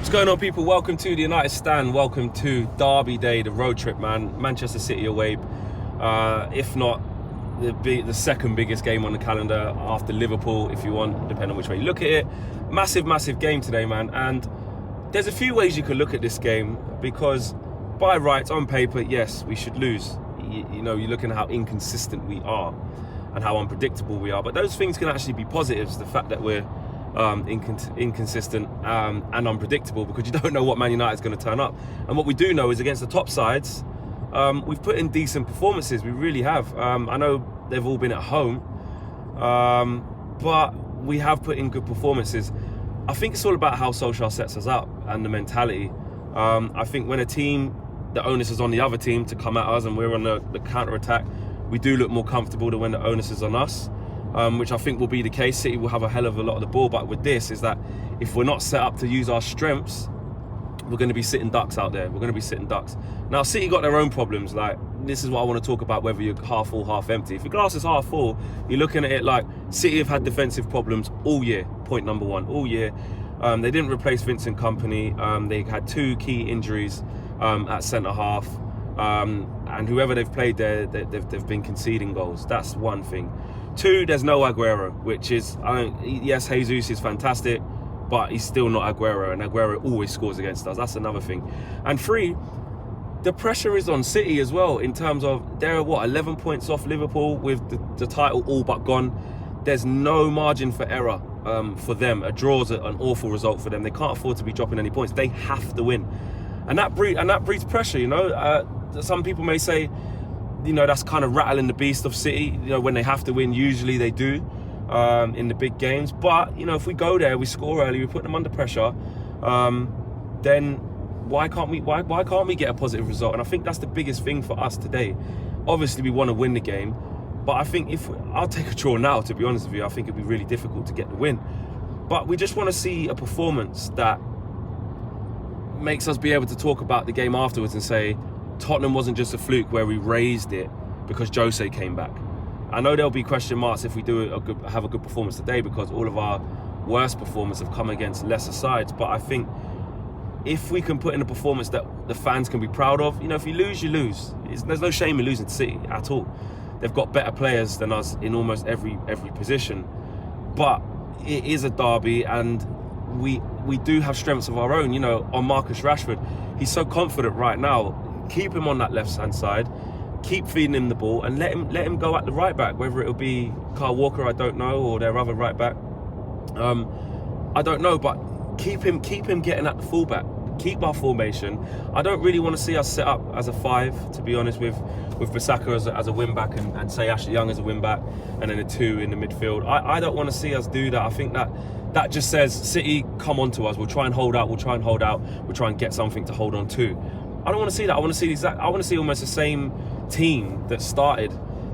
What's going on, people? Welcome to the United Stand. Welcome to Derby Day, the road trip, man. Manchester City away. If not the second biggest game on the calendar after Liverpool, if you want, depending on which way you look at it. Massive game today, man. And there's a few ways you could look at this game, because by rights, on paper, yes, we should lose. You know, you're looking at how inconsistent we are and how unpredictable we are. But those things can actually be positives. The fact that we're inconsistent and unpredictable, because you don't know what Man United is going to turn up. And what we do know is against the top sides, we've put in decent performances. We really have. I know they've all been at home, but we have put in good performances. I think it's all about how Solskjaer sets us up and the mentality. I think when a team, the onus is on the other team to come at us and we're on the counter-attack, we do look more comfortable than when the onus is on us. Which I think will be the case. City will have a hell of a lot of the ball, but with this is that if we're not set up to use our strengths, we're going to be sitting ducks out there. We're going to be sitting ducks. Now, City got their own problems. Like, this is what I want to talk about, whether you're half full, half empty. If your glass is half full, you're looking at it like City have had defensive problems all year. Point number one, all year. They didn't replace Vincent Kompany. They had two key injuries at centre-half. And whoever they've played there, they've been conceding goals. That's one thing. Two, there's no Aguero, which is, yes, Jesus is fantastic, but he's still not Aguero, and Aguero always scores against us. That's another thing. And three, the pressure is on City as well, in terms of they're, 11 points off Liverpool with the title all but gone. There's no margin for error for them. A draw is an awful result for them. They can't afford to be dropping any points. They have to win. And that breeds pressure, you know. Some people may say, you know, that's kind of rattling the beast of City. You know, when they have to win, usually they do in the big games. But, you know, if we go there, we score early, we put them under pressure, then why can't we get a positive result? And I think that's the biggest thing for us today. Obviously, we want to win the game, but I think I'll take a draw now, to be honest with you. I think it'd be really difficult to get the win. But we just want to see a performance that makes us be able to talk about the game afterwards and say, Tottenham wasn't just a fluke where we raised it because Jose came back. I know there'll be question marks if we have a good performance today, because all of our worst performances have come against lesser sides. But I think if we can put in a performance that the fans can be proud of, you know, if you lose, you lose. There's no shame in losing to City at all. They've got better players than us in almost every position. But it is a derby, and we do have strengths of our own. You know, on Marcus Rashford, he's so confident right now. Keep him on that left-hand side, keep feeding him the ball, and let him go at the right back, whether it'll be Kyle Walker, I don't know, or their other right back. I don't know, but keep him getting at the fullback. Keep our formation. I don't really want to see us set up as a 5, to be honest, with Bissaka as a wing-back and say Ashley Young as a wing-back, and then a 2 in the midfield. I don't want to see us do that. I think that just says, City, come on to us. We'll try and hold out. We'll try and get something to hold on to. I don't want to see that. I want to see almost the same team that started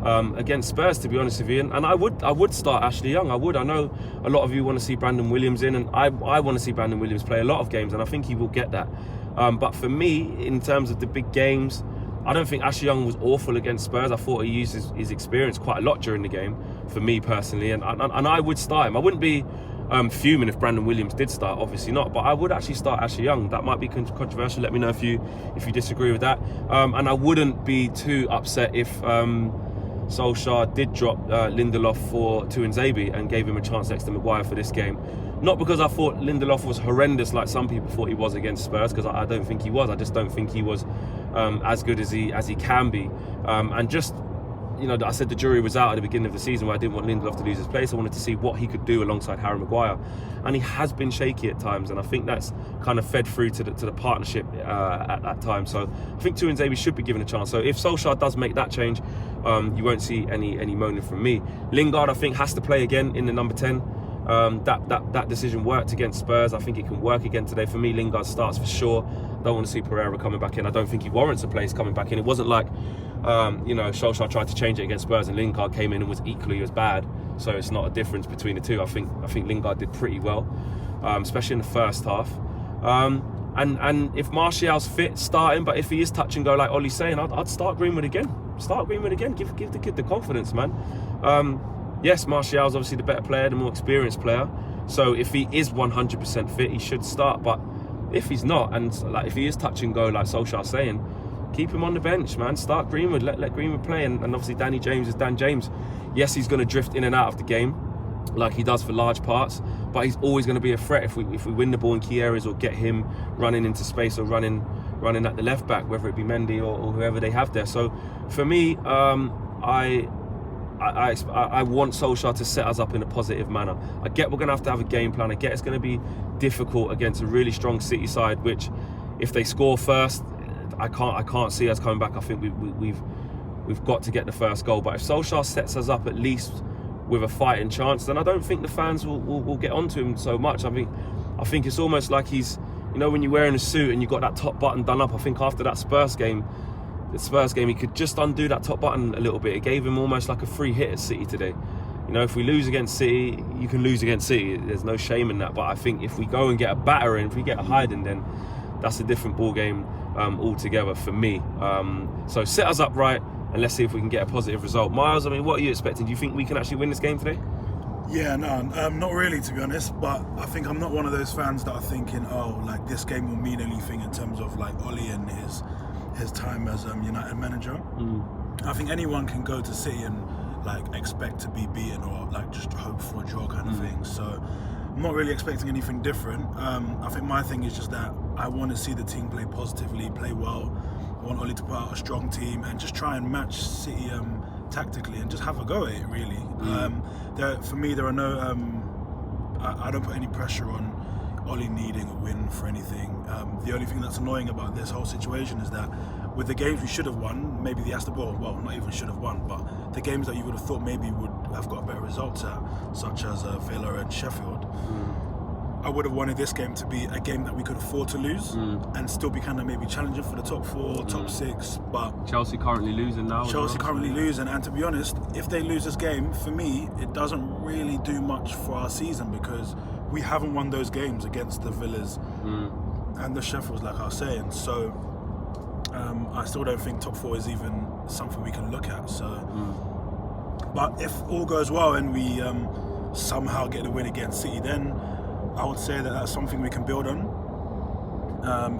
against Spurs, to be honest with you. And I would start Ashley Young. I would. I know a lot of you want to see Brandon Williams in, and I want to see Brandon Williams play a lot of games, and I think he will get that. But for me, in terms of the big games, I don't think Ashley Young was awful against Spurs. I thought he used his experience quite a lot during the game, for me personally, and I would start him. I wouldn't be fuming if Brandon Williams did start, obviously not, but I would actually start Ashley Young. That might be controversial. Let me know if you disagree with that. And I wouldn't be too upset if Solskjaer did drop Lindelof for Tuanzebe and gave him a chance next to Maguire for this game. Not because I thought Lindelof was horrendous like some people thought he was against Spurs, because I don't think he was. I just don't think he was as good as he can be. And just, you know, I said the jury was out at the beginning of the season where I didn't want Lindelof to lose his place. I wanted to see what he could do alongside Harry Maguire, and he has been shaky at times, and I think that's kind of fed through to the partnership at that time. So I think Tuanzebe should be given a chance. So if Solskjaer does make that change, you won't see any moaning from me. Lingard, I think, has to play again in the number 10. That decision worked against Spurs. I think it can work again today. For me, Lingard starts for sure. Don't want to see Pereira coming back in. I don't think he warrants a place coming back in. It wasn't like you know, Solskjaer tried to change it against Spurs and Lingard came in and was equally as bad. So it's not a difference between the two. I think Lingard did pretty well, especially in the first half. And if Martial's fit, start him. But if he is touch and go, like Ollie's saying, I'd start Greenwood again. Give the kid the confidence, man. Yes, Martial's obviously the better player, the more experienced player. So if he is 100% fit, he should start. But if he's not, and like if he is touch and go, like Solskjaer's saying, keep him on the bench, man. Start Greenwood, let Greenwood play, and obviously Danny James is Dan James. Yes, he's going to drift in and out of the game, like he does for large parts, but he's always going to be a threat if we win the ball in key areas or get him running into space or running at the left back, whether it be Mendy or whoever they have there. So for me, I want Solskjaer to set us up in a positive manner. I get we're going to have a game plan. I get it's going to be difficult against a really strong City side, which if they score first, I can't see us coming back. I think we've got to get the first goal. But if Solskjaer sets us up at least with a fighting chance, then I don't think the fans will get onto him so much. I think it's almost like he's, you know, when you're wearing a suit and you've got that top button done up. I think after that Spurs game, he could just undo that top button a little bit. It gave him almost like a free hit at City today. You know, if we lose against City, you can lose against City. There's no shame in that. But I think if we go and get a battering, if we get a hiding, then that's a different ball game altogether for me. So set us up right, and let's see if we can get a positive result. Miles, I mean, what are you expecting? Do you think we can actually win this game today? Yeah, no, not really, to be honest. But I think I'm not one of those fans that are thinking, oh, like this game will mean anything in terms of like Ollie and his time as United manager. I think anyone can go to City and like expect to be beaten or like just hope for a draw kind of thing. So I'm not really expecting anything different. I think my thing is just that I want to see the team play positively, play well. I want Ollie to put out a strong team and just try and match City tactically and just have a go at it, really. For me, there are no... I don't put any pressure on Ollie needing a win for anything. The only thing that's annoying about this whole situation is that with the games we should have won, maybe the Aston Villa, well, not even should have won, but the games that you would have thought maybe would have got better results at, such as Villa and Sheffield, I would have wanted this game to be a game that we could afford to lose and still be kind of maybe challenging for the top 4, top 6. But Chelsea currently losing now. Losing, and to be honest, if they lose this game, for me, it doesn't really do much for our season because we haven't won those games against the Villas and the Sheffields, like I was saying. So I still don't think top 4 is even something we can look at. So, but if all goes well and we somehow get the win against City, then I would say that that's something we can build on,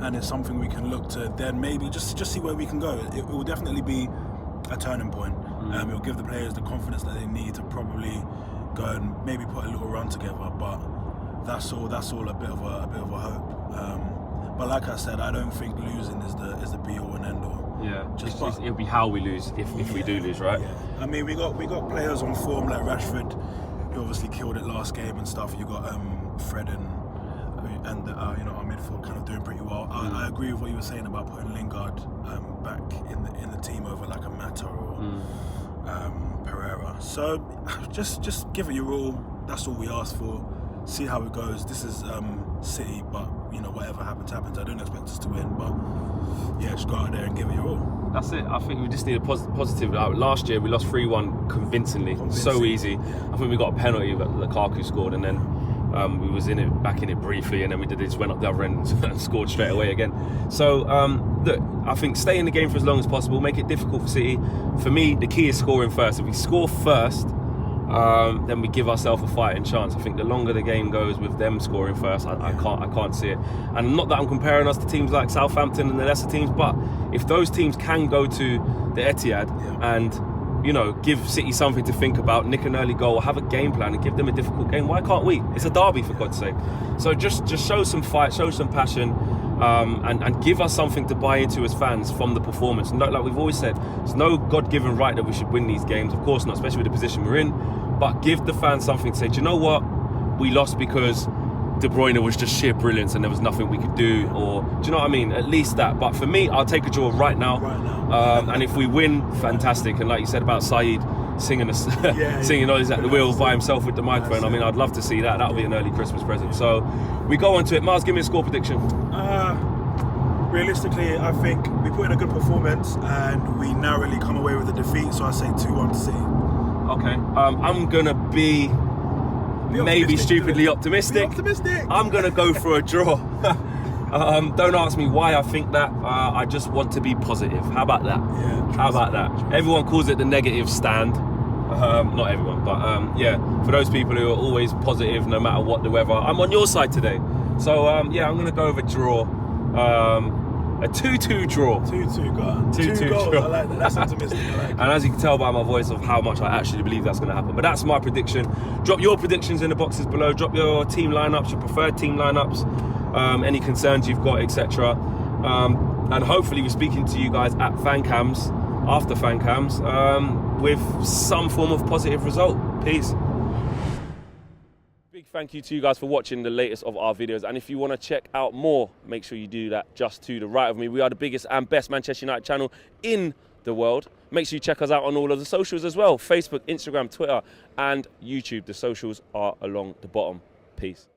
and it's something we can look to then maybe just see where we can go. It will definitely be a turning point. It will give the players the confidence that they need to probably go and maybe put a little run together. But that's all a bit of a hope. But like I said, I don't think losing is the be all and end all. Yeah, it'll be how we lose if we do lose, right? Yeah. I mean, we got players on form like Rashford, who obviously killed it last game and stuff. You got Fred and our midfield kind of doing pretty well. I agree with what you were saying about putting Lingard back in the team over like a Mata or Pereira. So just give it your all. That's all we ask for. See how it goes. This is City, but whatever happens. I don't expect us to win, but yeah, just go out there and give it your all. That's it. I think we just need a positive. Last year we lost 3-1 convincingly. So easy. Yeah. I think we got a penalty that Lukaku scored, and then we was back in it briefly, and then we just went up the other end and scored straight away again. So look, I think stay in the game for as long as possible. Make it difficult for City. For me, the key is scoring first. If we score first, then we give ourselves a fighting chance. I think the longer the game goes with them scoring first, I can't see it. And not that I'm comparing us to teams like Southampton and the lesser teams, but if those teams can go to the Etihad and give City something to think about, nick an early goal, have a game plan and give them a difficult game, why can't we? It's a derby, for God's sake. So just show some fight, show some passion, and give us something to buy into as fans from the performance. No, like we've always said, there's no God-given right that we should win these games, of course not, especially with the position we're in, but give the fans something to say, do you know what? We lost because De Bruyne was just sheer brilliance and there was nothing we could do, or do you know what I mean? At least that. But for me, I'll take a draw right now. And if we win, fantastic. And like you said about Saeed singing singing Ollie's at the wheel by himself with the microphone, I mean, I'd love to see that. That'll be an early Christmas present. So we go on to it. Miles, give me a score prediction. Realistically, I think we put in a good performance and we narrowly come away with a defeat. So I say 2-1 to City. Okay. I'm gonna be maybe stupidly optimistic. I'm going to go for a draw. Don't ask me why I think that. I just want to be positive. How about that? Yeah. How about that? Everyone calls it the negative stand. Not everyone, but for those people who are always positive no matter what the weather, I'm on your side today. So yeah, I'm gonna go with a draw. A 2-2 draw. 2-2, go on. 2-2 2 goals. draw. I like that. That's optimistic. I like And as you can tell by my voice of how much I actually believe that's going to happen. But that's my prediction. Drop your predictions in the boxes below. Drop your team lineups, your preferred team lineups, any concerns you've got, etc. And hopefully we're speaking to you guys at fan cams, after fan cams, with some form of positive result. Peace. Big thank you to you guys for watching the latest of our videos, and if you want to check out more, make sure you do that just to the right of me. We are the biggest and best Manchester United channel in the world. Make sure you check us out on all of the socials as well: Facebook, Instagram, Twitter and YouTube. The socials are along the bottom. Peace.